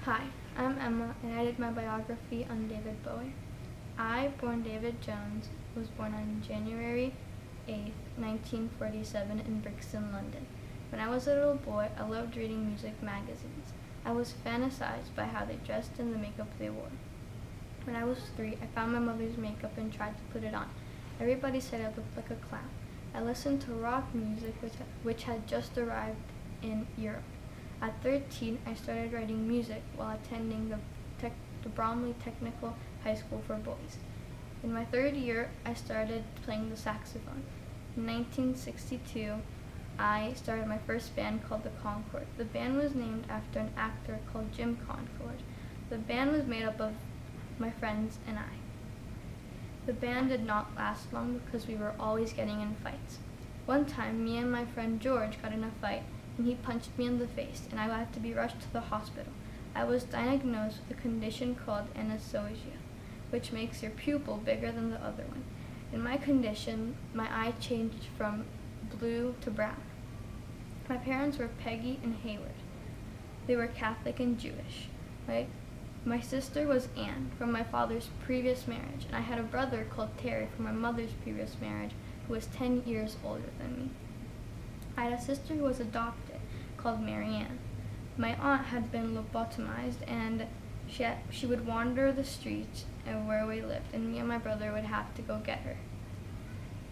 Hi, I'm Emma, and I did my biography on David Bowie. I, born David Jones, was born on January 8, 1947 in Brixton, London. When I was a little boy, I loved reading music magazines. I was fantasized by how they dressed and the makeup they wore. When I was 3, I found my mother's makeup and tried to put it on. Everybody said I looked like a clown. I listened to rock music, which had just arrived in Europe. At 13, I started writing music while attending the Bromley Technical High School for Boys. In my 3rd year, I started playing the saxophone. In 1962, I started my first band called the Concord. The band was named after an actor called Jim Concord. The band was made up of my friends and I. The band did not last long because we were always getting in fights. One time, me and my friend George got in a fight, and he punched me in the face, and I had to be rushed to the hospital. I was diagnosed with a condition called anosoglia, which makes your pupil bigger than the other one. In my condition, my eye changed from blue to brown. My parents were Peggy and Hayward. They were Catholic and Jewish. My sister was Anne from my father's previous marriage, and I had a brother called Terry from my mother's previous marriage who was 10 years older than me. I had a sister who was adopted, called Marianne. My aunt had been lobotomized, and she would wander the streets where we lived, and me and my brother would have to go get her.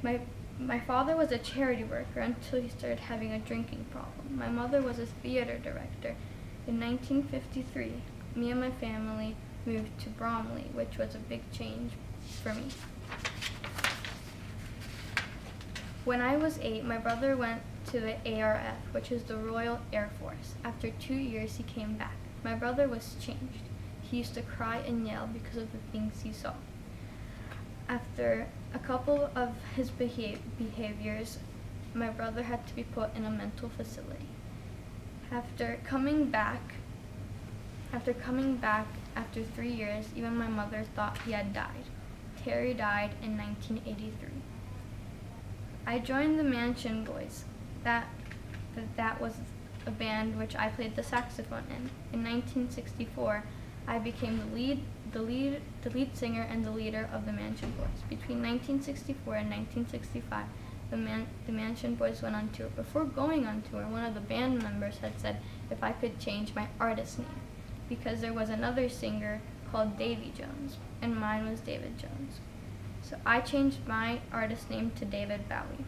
My father was a charity worker until he started having a drinking problem. My mother was a theater director. In 1953, me and my family moved to Bromley, which was a big change for me. When I was 8, my brother went to the ARF, which is the Royal Air Force. After 2 years, he came back. My brother was changed. He used to cry and yell because of the things he saw. After a couple of his behaviors, my brother had to be put in a mental facility. After coming back after 3 years, even my mother thought he had died. Terry died in 1983. I joined the Mansion Boys. That was a band which I played the saxophone in. In 1964, I became the lead singer and the leader of the Mansion Boys. Between 1964 and 1965, the Mansion Boys went on tour. Before going on tour, one of the band members had said if I could change my artist name, because there was another singer called Davy Jones, and mine was David Jones. So I changed my artist name to David Bowie.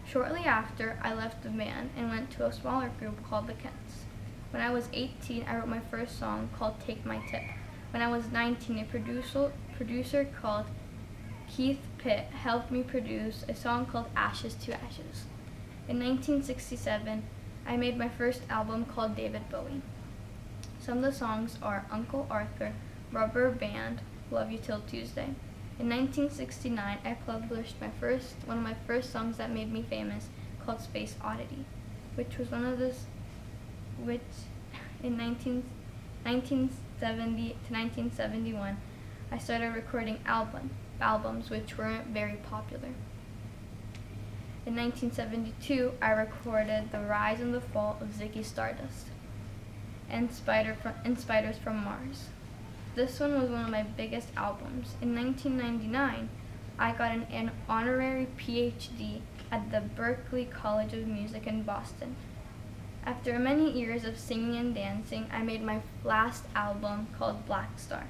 Shortly after, I left the band and went to a smaller group called the Kents. When I was 18, I wrote my first song called Take My Tip. When I was 19, a producer called Keith Pitt helped me produce a song called Ashes to Ashes. In 1967, I made my first album called David Bowie. Some of the songs are Uncle Arthur, Rubber Band, Love You Till Tuesday. In 1969, I published one of my first songs that made me famous, called Space Oddity, which in 1970 to 1971, I started recording albums which weren't very popular. In 1972, I recorded The Rise and the Fall of Ziggy Stardust and Spiders from Mars. This one was one of my biggest albums. In 1999, I got an honorary PhD at the Berklee College of Music in Boston. After many years of singing and dancing, I made my last album called Black Star.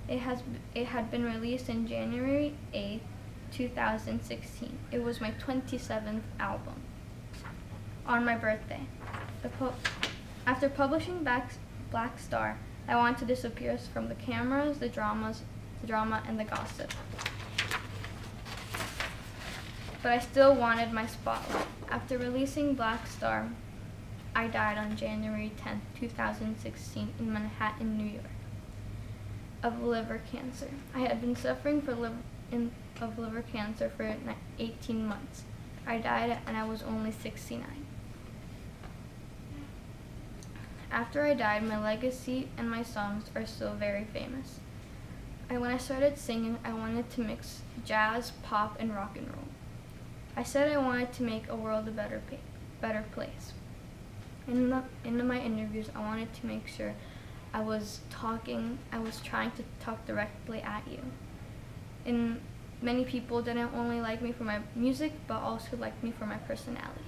It had been released in January 8, 2016. It was my 27th album. On my birthday. After publishing Black Star, I wanted to disappear from the cameras, the drama, and the gossip. But I still wanted my spotlight. After releasing Black Star, I died on January 10, 2016 in Manhattan, New York, of liver cancer. I had been suffering of liver cancer for 18 months. I died and I was only 69. After I died, my legacy and my songs are still very famous. When I started singing, I wanted to mix jazz, pop, and rock and roll. I said I wanted to make a world a better place. In my interviews, I wanted to make sure I was trying to talk directly at you. And many people didn't only like me for my music, but also liked me for my personality.